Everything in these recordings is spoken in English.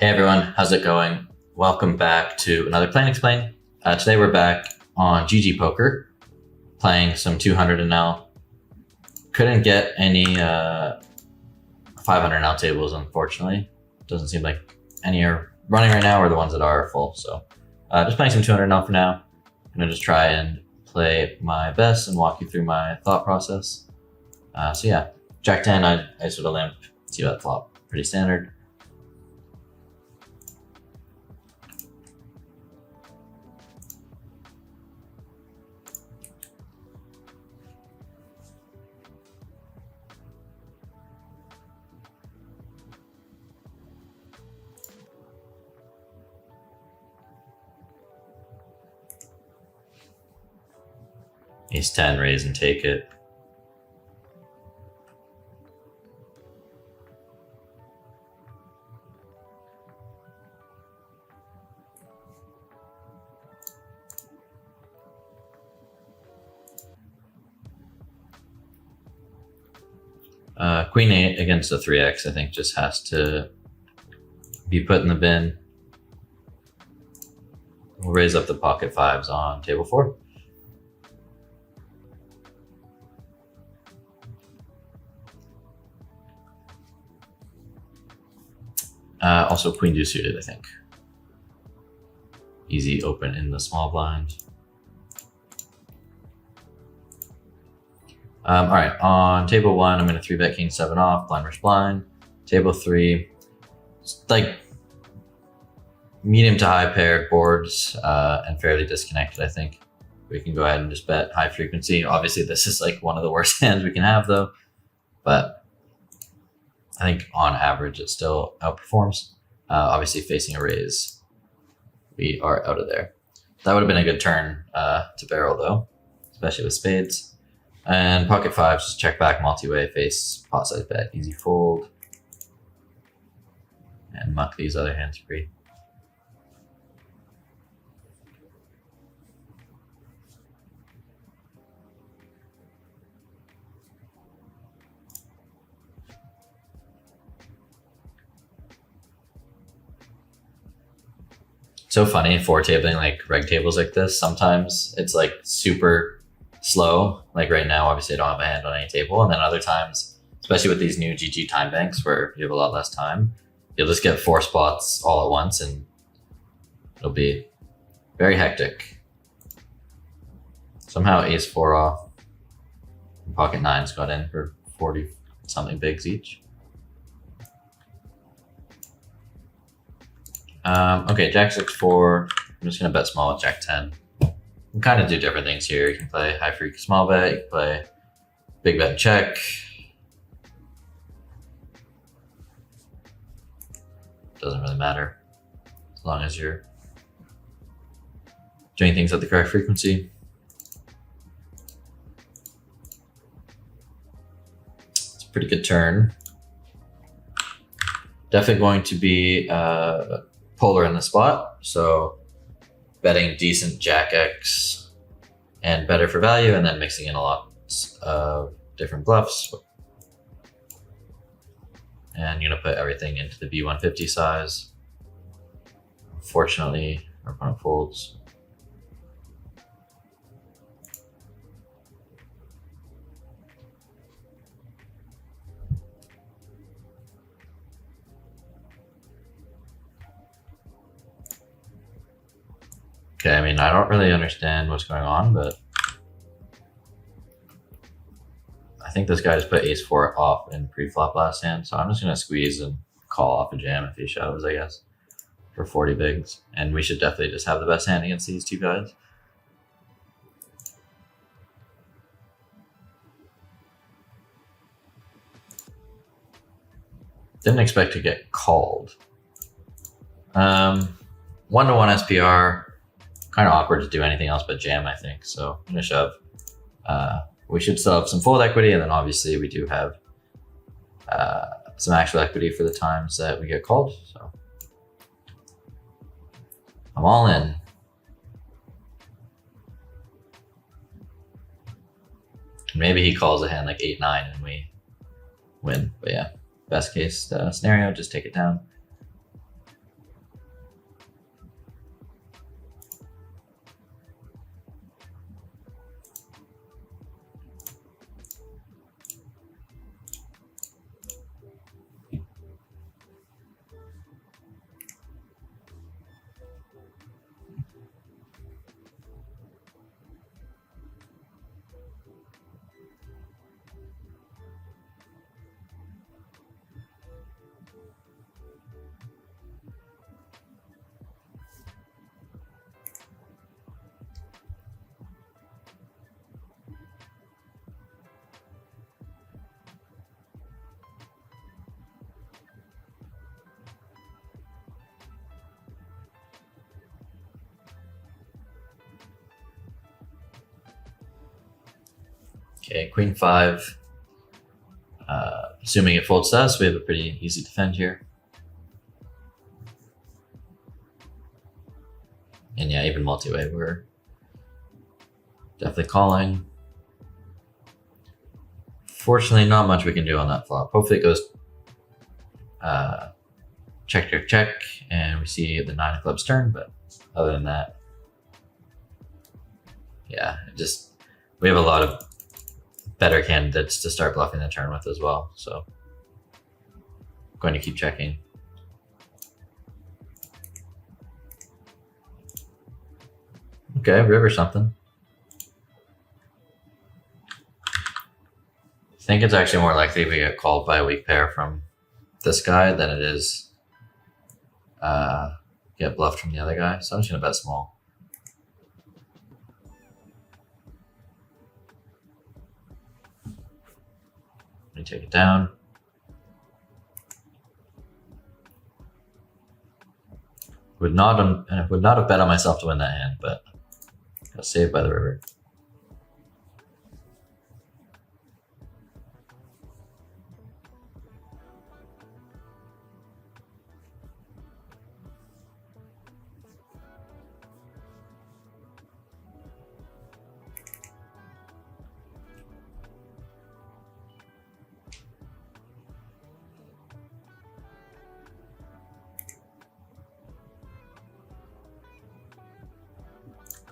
Hey everyone, how's it going? Welcome back to another Play and Explain. Today we're back on GG Poker, playing some 200 NL. Couldn't get any 500 NL tables, unfortunately. Doesn't seem like any are running right now, or the ones that are full. So just playing some 200 NL for now. I'm gonna just try and play my best and walk you through my thought process. So yeah, Jack 10, I sort of limp, see that flop, pretty standard. Ace 10, raise and take it. Queen 8 against the 3x, I think, just has to be put in the bin. We'll raise up the pocket 5s on table 4. Also queen deuce suited, I think. Easy open in the small blind. All right, on table 1, I'm going to 3-bet king 7 off, blind versus blind. Table 3, like medium to high paired boards and fairly disconnected, I think. We can go ahead and just bet high frequency. Obviously, this is like one of the worst hands we can have, though. But I think on average, it still outperforms. Obviously, facing a raise, we are out of there. That would have been a good turn to barrel, though, especially with spades. And pocket 5s, just check back multi-way, face pot size bet, easy fold, and muck these other hands free. So funny for tabling like reg tables like this. Sometimes it's like super slow. Like right now, obviously I don't have a hand on any table. And then other times, especially with these new GG time banks where you have a lot less time, you'll just get 4 spots all at once and it'll be very hectic. Somehow ace 4 off and pocket 9s got in for 40 something bigs each. Okay, jack 6-4. I'm just gonna bet small with jack 10. You can kind of do different things here. You can play high freak small bet, you can play big bet and check. Doesn't really matter as long as you're doing things at the correct frequency. It's a pretty good turn. Definitely going to be polar in the spot, so betting decent jack X and better for value, and then mixing in a lot of different bluffs. And you're gonna put everything into the B150 size. Unfortunately, our opponent folds. Okay, I mean, I don't really understand what's going on, but I think this guy just put ace 4 off in pre-flop last hand, so I'm just gonna squeeze and call off a jam if he shoves, I guess, for 40 bigs. And we should definitely just have the best hand against these two guys. Didn't expect to get called. 1-1 SPR. Kind of awkward to do anything else but jam, I think. So I'm gonna shove. We should still have some fold equity, and then obviously we do have some actual equity for the times that we get called. So I'm all in. Maybe he calls a hand like 8-9 and we win. But yeah, best case scenario, just take it down. Okay, queen 5. Assuming it folds to us, we have a pretty easy defend here. And yeah, even multi-way, we're definitely calling. Fortunately, not much we can do on that flop. Hopefully it goes check, check, check, and we see the 9 of clubs turn, but other than that, yeah, we have a lot of better candidates to start bluffing the turn with as well, so I'm going to keep checking. Okay, river something. I think it's actually more likely we get called by a weak pair from this guy than it is get bluffed from the other guy. So I'm just gonna bet small. Let me take it down. Would not have bet on myself to win that hand, but got saved by the river.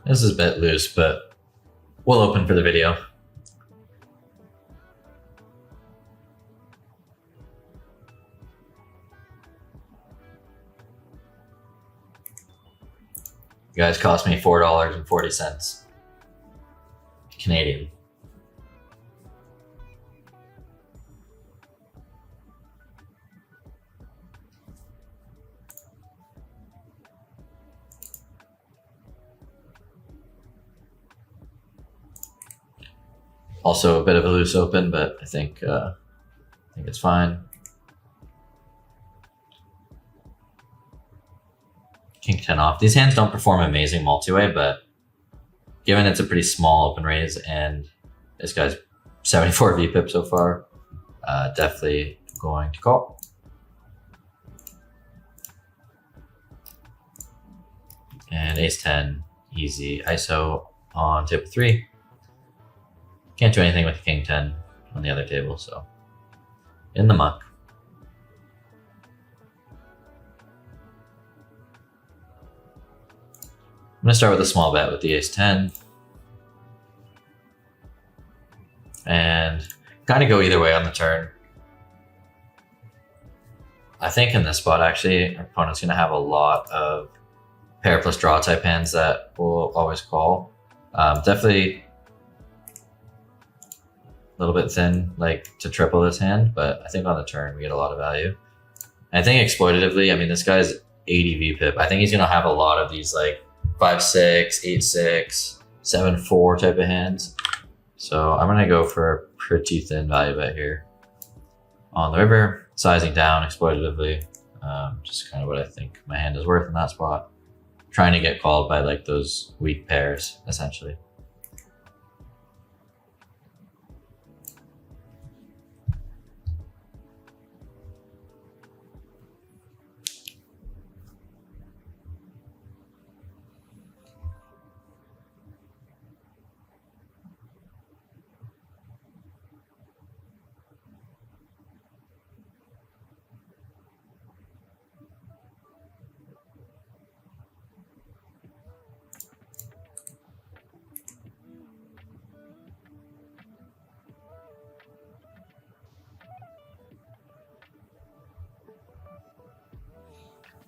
This is a bit loose, but we'll open for the video. You guys cost me $4.40 Canadian. Also a bit of a loose open, but I think it's fine. King 10 off. These hands don't perform amazing multi-way, but given it's a pretty small open raise and this guy's 74 VPIP so far, definitely going to call. And ace 10, easy ISO on table 3. Can't do anything with king 10 on the other table, so in the muck. I'm gonna start with a small bet with the ace 10. And kind of go either way on the turn. I think in this spot, actually, our opponent's gonna have a lot of pair plus draw type hands that will always call. Definitely a little bit thin, like to triple this hand, but I think on the turn we get a lot of value. And I think exploitatively, I mean, this guy's 80 VPIP. I think he's gonna have a lot of these like 5-6, 8-6, 7-4 type of hands. So I'm gonna go for a pretty thin value bet here. On the river, sizing down exploitatively. Just kind of what I think my hand is worth in that spot. Trying to get called by like those weak pairs, essentially.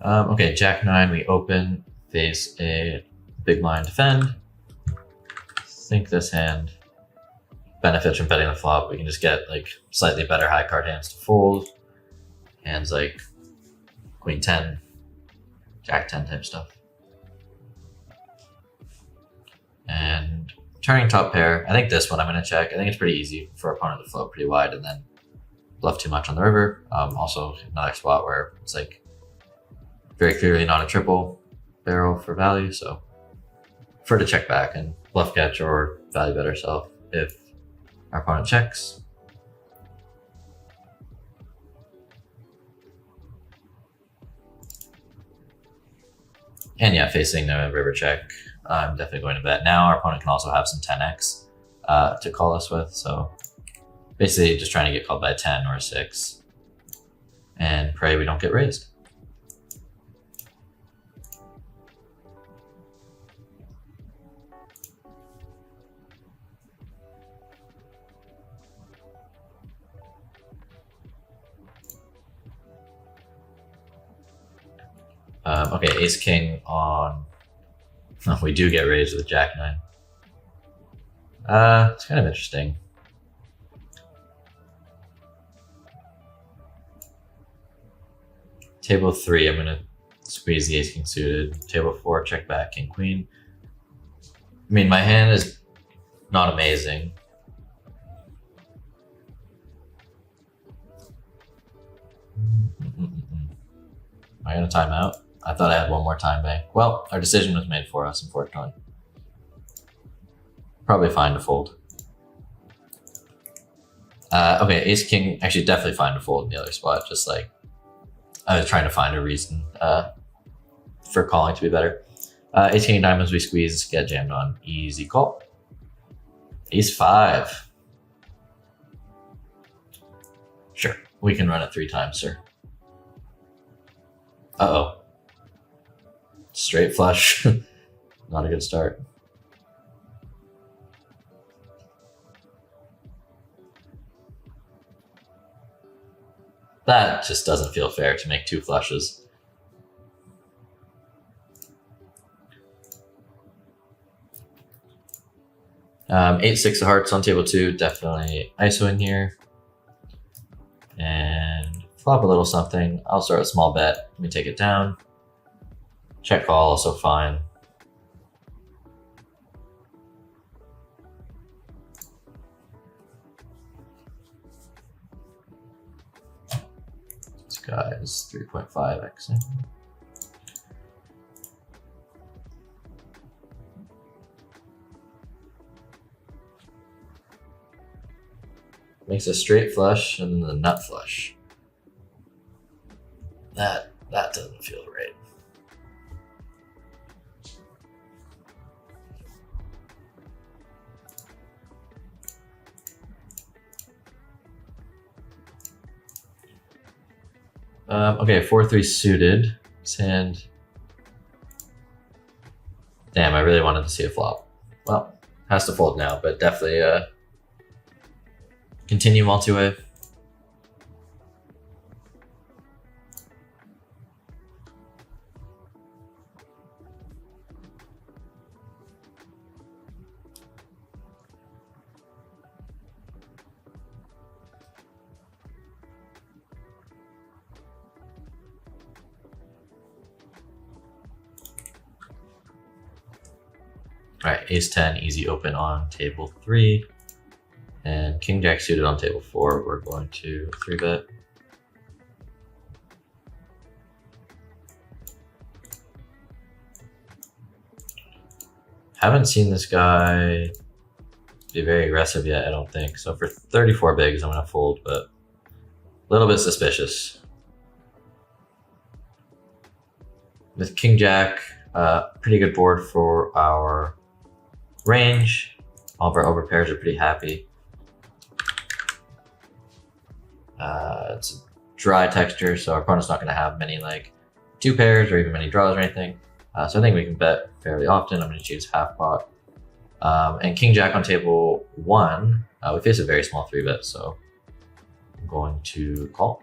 Okay, Jack 9, we open, face a big blind defend. I think this hand benefits from betting the flop. We can just get like slightly better high card hands to fold. Hands like Queen 10, Jack 10 type stuff. And turning top pair, I think this one I'm gonna check. I think it's pretty easy for our opponent to float pretty wide and then bluff too much on the river. Also another spot where it's like very clearly not a triple barrel for value, so prefer to check back and bluff catch or value bet ourselves if Our opponent checks. And yeah, facing the river check, I'm definitely going to bet. Now our opponent can also have some 10x to call us with, so basically just trying to get called by a 10 or a 6 and pray we don't get raised. Okay, ace king on. Oh, we do get raised with jack 9. It's kind of interesting. Table 3, I'm gonna squeeze the ace king suited. Table 4, check back, king queen. I mean, my hand is not amazing. Am I gonna time out? I thought I had one more time bank. Well, our decision was made for us, unfortunately. Probably fine to fold. Okay, ace king, actually definitely fine to fold in the other spot, just like I was trying to find a reason for calling to be better. Ace king diamonds, we squeeze, get jammed on, easy call. Ace 5. Sure, we can run it 3 times, sir. Uh-oh. Straight flush. Not a good start. That just doesn't feel fair to make 2 flushes. Eight, 6 of hearts on table 2, definitely ISOing here. And flop a little something. I'll start a small bet. Let me take it down. Check call, also fine. This guy is 3.5xing. Makes a straight flush and then the nut flush. That doesn't feel right. Okay, 4-3 suited. His hand. Damn, I really wanted to see a flop. Well, has to fold now, but definitely continue multi-way. All right, ace 10, easy open on table 3. And king jack suited on table 4. We're going to 3-bet. Haven't seen this guy be very aggressive yet, I don't think. So for 34 bigs, I'm gonna fold, but a little bit suspicious. With king jack, pretty good board for our range. All of our overpairs are pretty happy. It's a dry texture, so our opponent's not going to have many like 2 pairs or even many draws or anything. So I think we can bet fairly often. I'm going to choose half pot. And king jack on table 1, we face a very small 3-bet, so I'm going to call.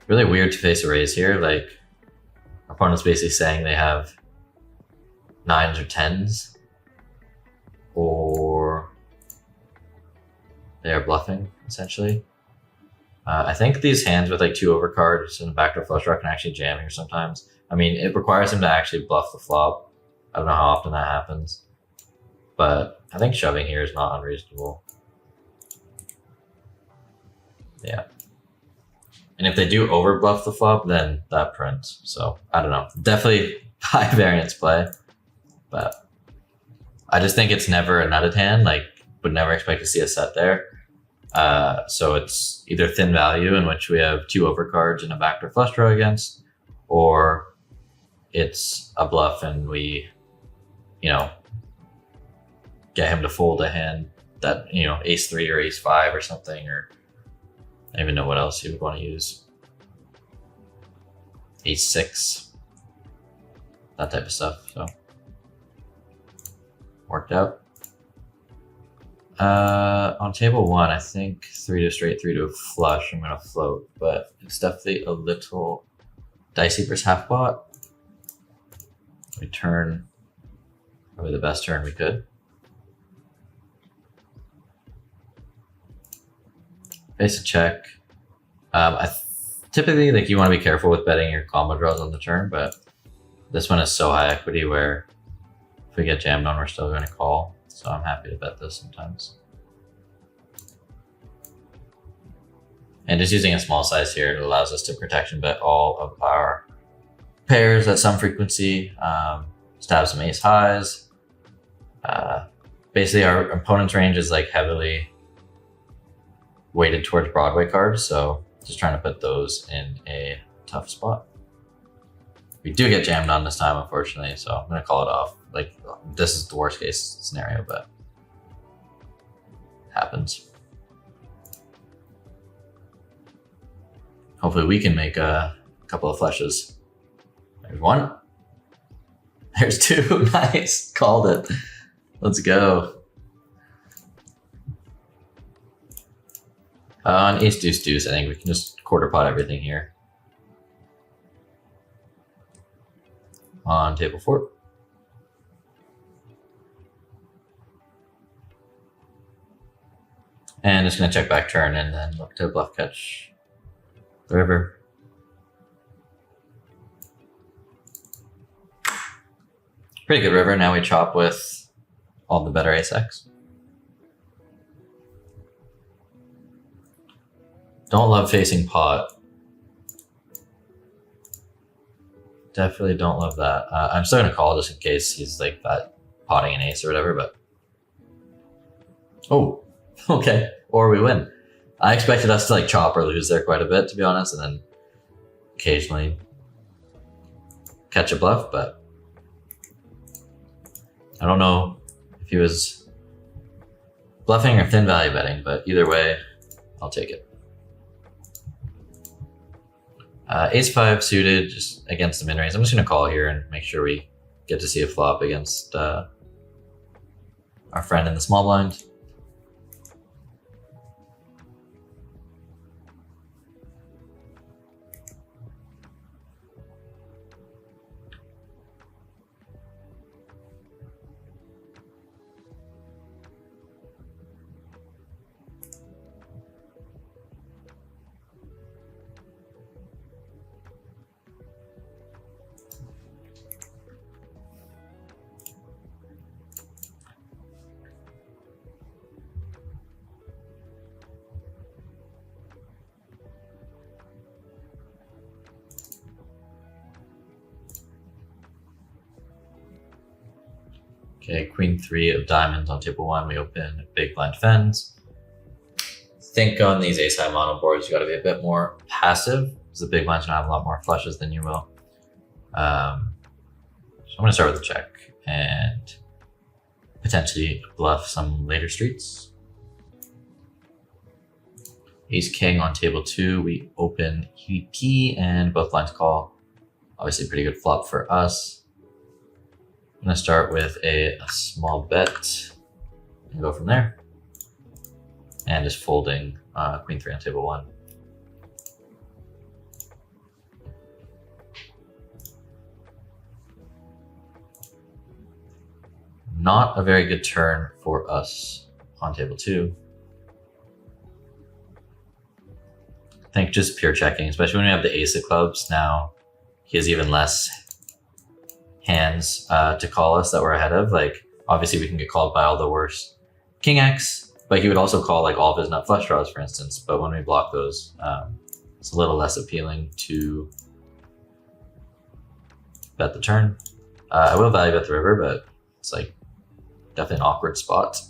Really weird to face a raise here. Like, our opponent's basically saying they have 9s or 10s, or they are bluffing, essentially. I think these hands with like 2 overcards and backdoor flush draw can actually jam here sometimes. I mean, it requires him to actually bluff the flop. I don't know how often that happens, but I think shoving here is not unreasonable. Yeah. And if they do over bluff the flop, then that prints. So I don't know. Definitely high variance play, but I just think it's never a nutted hand. Like, would never expect to see a set there. So it's either thin value, in which we have 2 overcards and a backdoor flush draw against, or it's a bluff and we, you know, get him to fold a hand that, you know, ace 3 or ace 5 or something, or I don't even know what else he would want to use. Ace 6, that type of stuff. So worked out. On table 1, I think 3 to straight, 3 to a flush, I'm gonna float, but it's definitely a little dicey versus half pot. We turn probably the best turn we could. Face a check. Typically, like, you want to be careful with betting your combo draws on the turn, but this one is so high equity where if we get jammed on, we're still going to call. So I'm happy to bet this sometimes. And just using a small size here, it allows us to protection bet all of our pairs at some frequency. Stab some ace highs. Basically, our opponent's range is like heavily weighted towards Broadway cards, so just trying to put those in a tough spot. We do get jammed on this time, unfortunately, so I'm gonna call it off. Like, this is the worst case scenario, but happens. Hopefully we can make a couple of flushes. There's 1. There's 2. Nice, called it. Let's go. On ace deuce deuce, I think we can just quarter pot everything here. On table 4. And just gonna check back turn and then look to bluff catch the river. Pretty good river. Now we chop with all the better ace X. Don't love facing pot. Definitely don't love that. I'm still gonna call just in case he's like that potting an ace or whatever, but. Oh, okay. Or we win. I expected us to like chop or lose there quite a bit, to be honest, and then occasionally catch a bluff, but I don't know if he was bluffing or thin value betting, but either way, I'll take it. Ace 5 suited just against the min range. I'm just going to call here and make sure we get to see a flop against our friend in the small blind. Okay, queen 3 of diamonds on table 1. We open big blind fens. Think on these ace high mono boards, you got to be a bit more passive because the big blind's gonna have a lot more flushes than you will. So I'm gonna start with a check and potentially bluff some later streets. Ace king on table 2. We open EVP and both blinds call. Obviously, pretty good flop for us. I'm gonna start with a small bet and go from there. And just folding queen 3 on table 1. Not a very good turn for us on table 2. I think just pure checking, especially when we have the ace of clubs. Now he has even less hands to call us that we're ahead of. Like, obviously we can get called by all the worst king X, but he would also call like all of his nut flush draws, for instance. But when we block those, it's a little less appealing to bet the turn. I will value bet the river, but it's like definitely an awkward spot.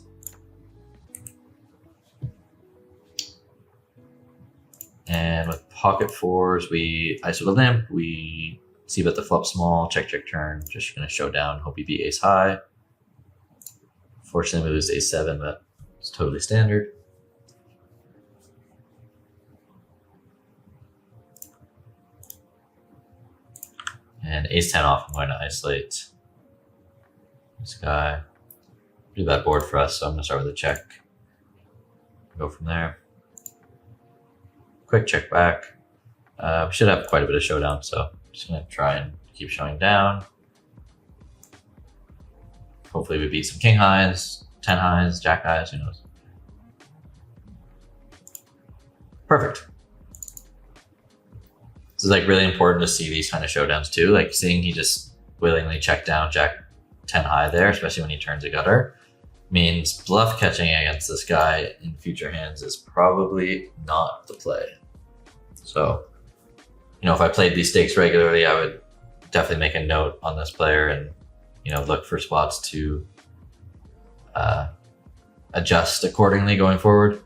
And with pocket fours, we ISO the limp, we see bet the flop small, check, check, turn, just gonna show down, hope he beat ace high. Fortunately, we lose ace 7, but it's totally standard. And ace 10 off, I'm going to isolate this guy. Pretty bad board for us, so I'm going to start with a check. Go from there. Quick check back. We should have quite a bit of showdown, so I'm just going to try and keep showing down. Hopefully we beat some king highs, 10 highs, jack highs, who knows. Perfect. This is like really important to see these kind of showdowns too. Like seeing he just willingly checked down jack 10 high there, especially when he turns a gutter, means bluff catching against this guy in future hands is probably not the play. So, you know, if I played these stakes regularly, I would definitely make a note on this player and, you know, look for spots to adjust accordingly going forward.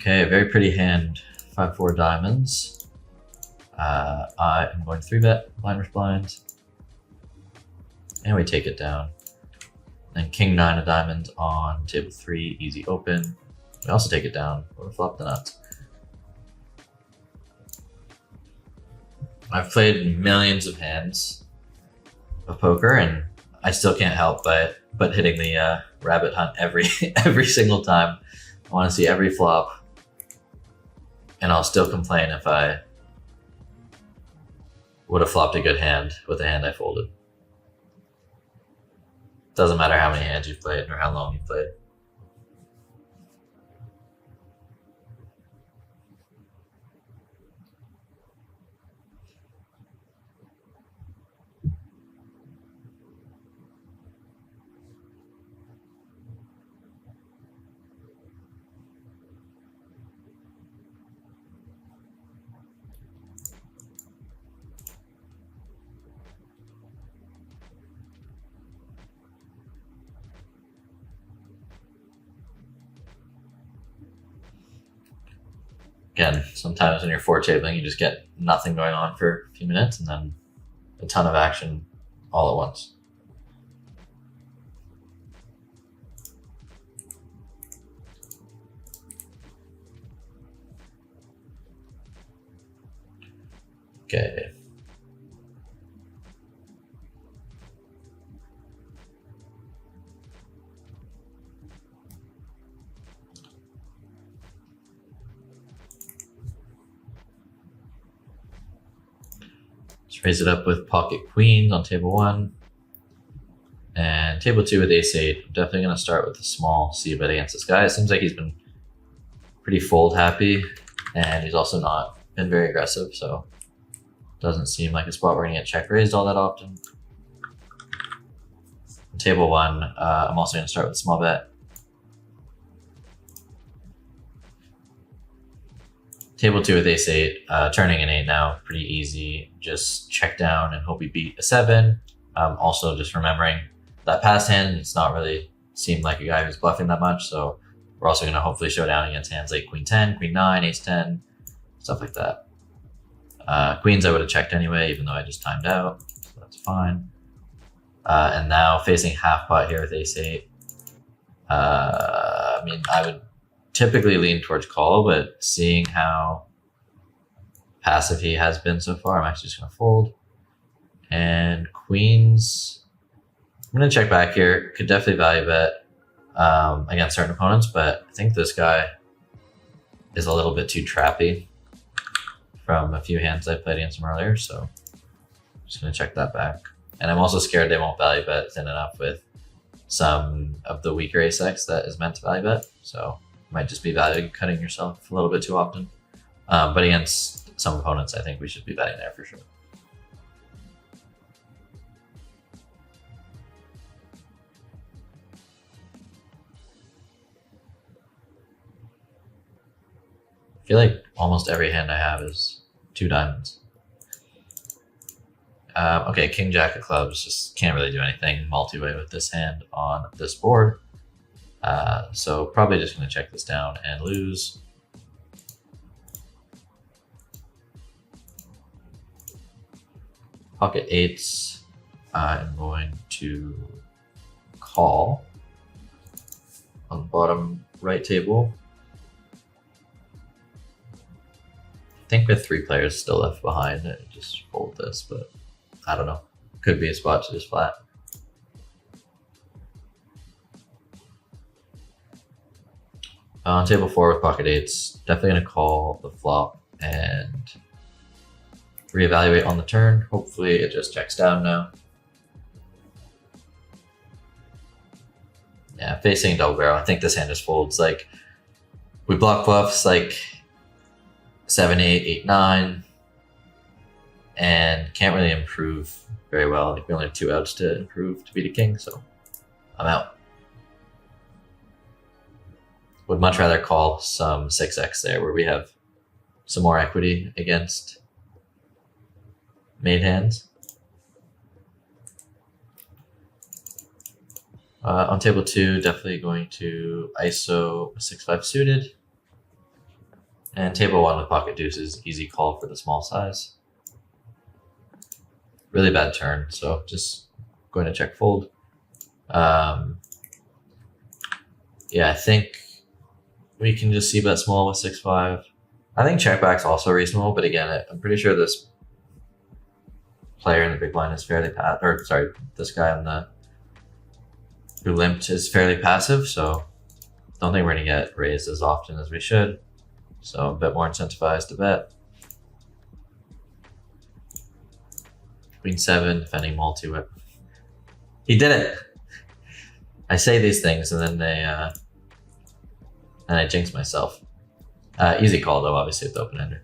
Okay, very pretty hand. 5-4 diamonds. I am going 3-bet blind versus blind. And we take it down. Then king 9 of diamonds on table 3, easy open. We also take it down. We'll flop the nuts. I've played millions of hands of poker, and I still can't help but hitting the rabbit hunt every single time. I want to see every flop. And I'll still complain if I would have flopped a good hand with the hand I folded. Doesn't matter how many hands you've played or how long you've played. Again, sometimes when you're four tabling, you just get nothing going on for a few minutes and then a ton of action all at once. Okay. Let's raise it up with pocket queens on table 1. And table 2 with ace 8. I'm definitely going to start with a small c-bet against this guy. It seems like he's been pretty fold happy, and he's also not been very aggressive, so doesn't seem like a spot we're going to get check raised all that often. On table 1, I'm also going to start with a small bet. Table 2 with ace 8, turning an 8 now, pretty easy. Just check down and hope we beat a 7. Also just remembering that past hand, it's not really seemed like a guy who's bluffing that much, so we're also going to hopefully show down against hands like queen 10, queen 9, ace 10, stuff like that. Queens I would have checked anyway, even though I just timed out, so that's fine. And now facing half pot here with ace 8. I mean, I would typically lean towards call, but seeing how passive he has been so far, I'm actually just going to fold. And queens, I'm going to check back here. Could definitely value bet against certain opponents, but I think this guy is a little bit too trappy from a few hands I played against him earlier, so I'm just going to check that back. And I'm also scared they won't value bet thin enough with some of the weaker ace-x that is meant to value bet. So might just be value cutting yourself a little bit too often. But against some opponents, I think we should be betting there for sure. I feel like almost every hand I have is 2 diamonds. Okay, king jack of clubs, just can't really do anything multi-way with this hand on this board. So probably just going to check this down and lose. Pocket eights, I'm going to call on the bottom right table. I think with 3 players still left behind, I just fold this, but I don't know. Could be a spot to just flat. On table 4 with pocket eights, definitely going to call the flop and reevaluate on the turn. Hopefully it just checks down now. Yeah, facing double barrel. I think this hand just folds. Like, we block bluffs like 7, 8, 8, 9, and can't really improve very well. Like, we only have 2 outs to improve to beat a king, so I'm out. Would much rather call some 6x there where we have some more equity against made hands. On table 2, definitely going to ISO 6-5 suited. And table 1 with pocket deuces, easy call for the small size. Really bad turn, so just going to check fold. Yeah, I think we can just see bet small with 6-5. I think check back's also reasonable, but again, I'm pretty sure this player in the big blind is fairly this guy on the who limped is fairly passive, so don't think we're gonna get raised as often as we should. So a bit more incentivized to bet. Queen 7, defending multi-whip. He did it! I say these things and then and I jinx myself. Easy call though, obviously with the open-ender.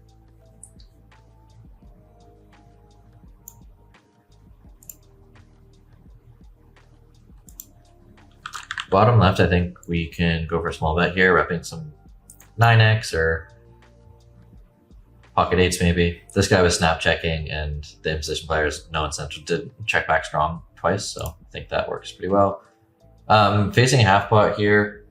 Bottom left, I think we can go for a small bet here, repping some 9x or pocket eights maybe. This guy was snap checking and the imposition players, no incentive to check back strong twice, so I think that works pretty well. Facing half pot here,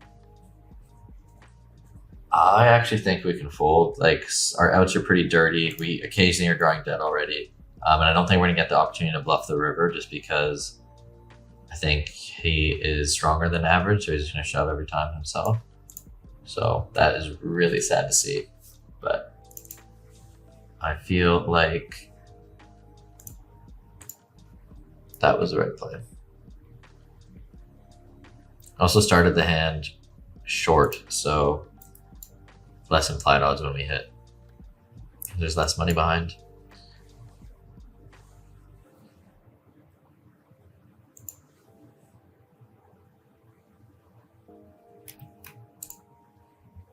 I actually think we can fold. Like, our outs are pretty dirty. We occasionally are drawing dead already. And I don't think we're gonna get the opportunity to bluff the river just because I think he is stronger than average, so he's just gonna shove every time himself. So that is really sad to see, but I feel like that was the right play. Also started the hand short, so less implied odds when we hit. There's less money behind.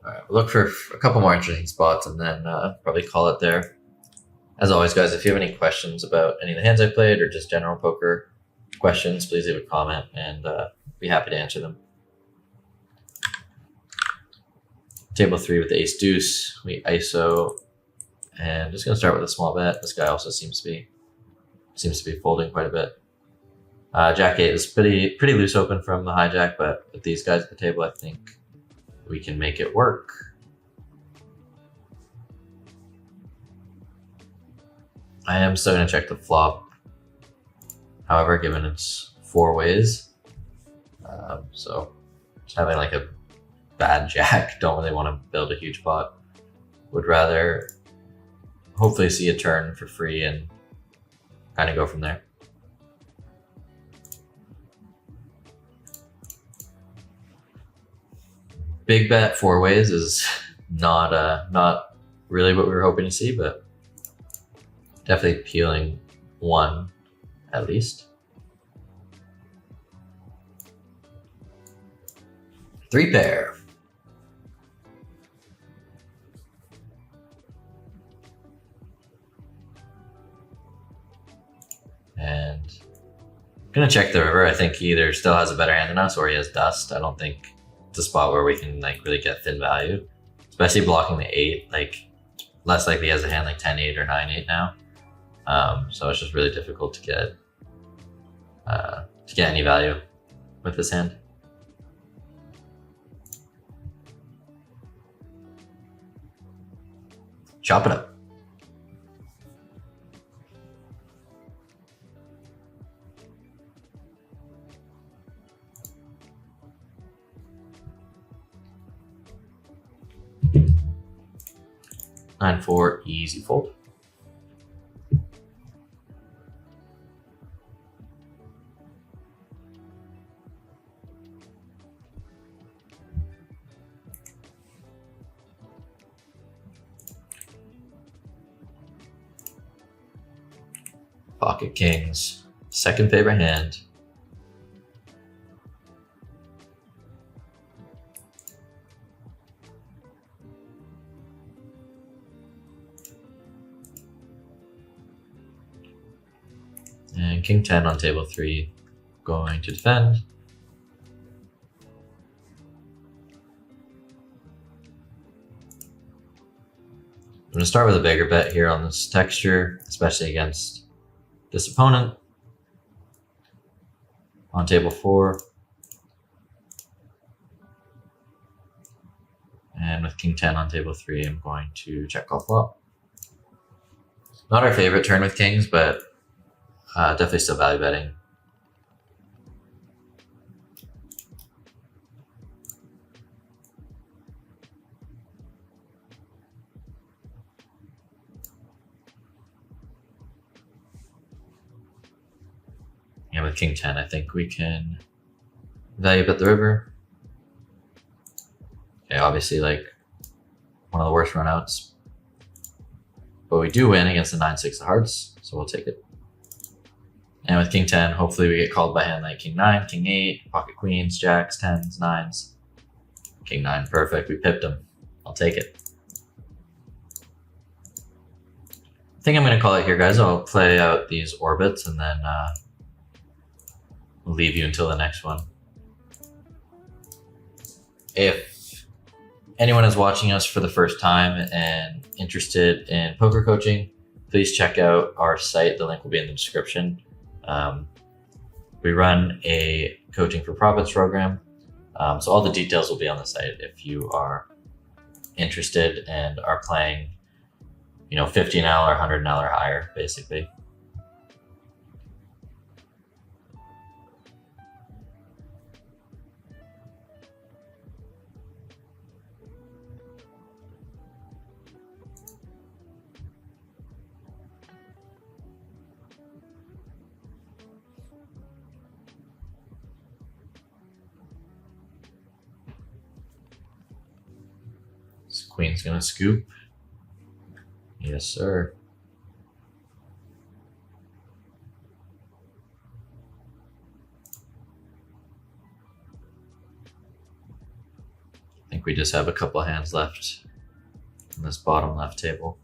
All right, we'll look for a couple more interesting spots and then probably call it there. As always, guys, if you have any questions about any of the hands I played or just general poker questions, please leave a comment and be happy to answer them. Table 3 with the ace deuce, we ISO, and just gonna start with a small bet. This guy also seems to be folding quite a bit. Jack 8 is pretty loose open from the hijack, but with these guys at the table, I think we can make it work. I am still gonna check the flop. However, given it's 4 ways, so just having like a bad jack, don't really want to build a huge pot. Would rather hopefully see a turn for free and kind of go from there. Big bet 4 ways is not really what we were hoping to see, but definitely peeling 1 at least. Three pair. And I'm gonna check the river. I think he either still has a better hand than us or he has dust. I don't think it's a spot where we can like really get thin value, especially blocking the 8. Like less likely he has a hand like 10-8 or 9-8 now. So it's just really difficult to get any value with this hand. Chop it up. Nine, 4, easy fold. Pocket kings, second favorite hand. And king 10 on table 3, going to defend. I'm going to start with a bigger bet here on this texture, especially against this opponent. On table 4. And with king 10 on table 3, I'm going to check call flop. Not our favorite turn with kings, but definitely still value betting. And with king 10, I think we can value bet the river. Okay, obviously like one of the worst runouts. But we do win against the 9-6 of hearts, so we'll take it. And with king 10, hopefully we get called by hand like king 9, king 8, pocket queens, jacks, 10s, 9s. King 9, perfect. We pipped him. I'll take it. I think I'm going to call it here, guys. I'll play out these orbits and then we'll leave you until the next one. If anyone is watching us for the first time and interested in poker coaching, please check out our site. The link will be in the description. We run a coaching for profits program. So all the details will be on the site if you are interested and are playing, you know, 50 an hour, 100 an hour higher, basically. Queen's gonna scoop. Yes, sir. I think we just have a couple of hands left in this bottom left table.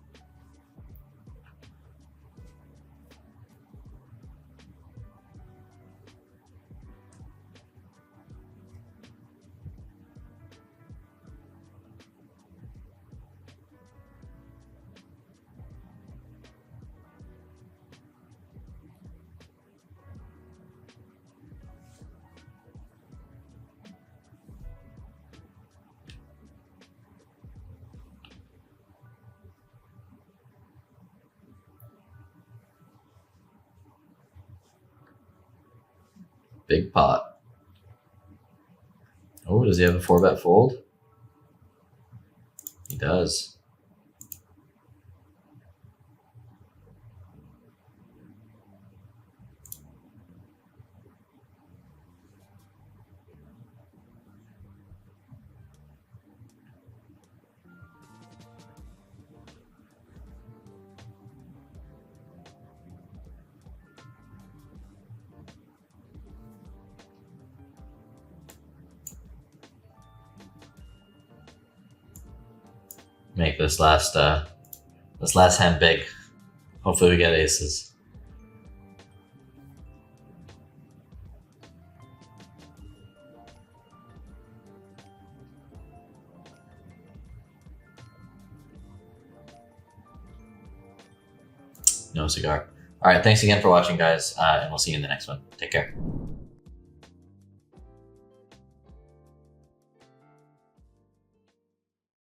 Big pot. Oh, does he have a 4-bet fold? He does. make this last hand big. Hopefully we get aces. No cigar. All right, thanks again for watching, guys, and we'll see you in the next one. Take care.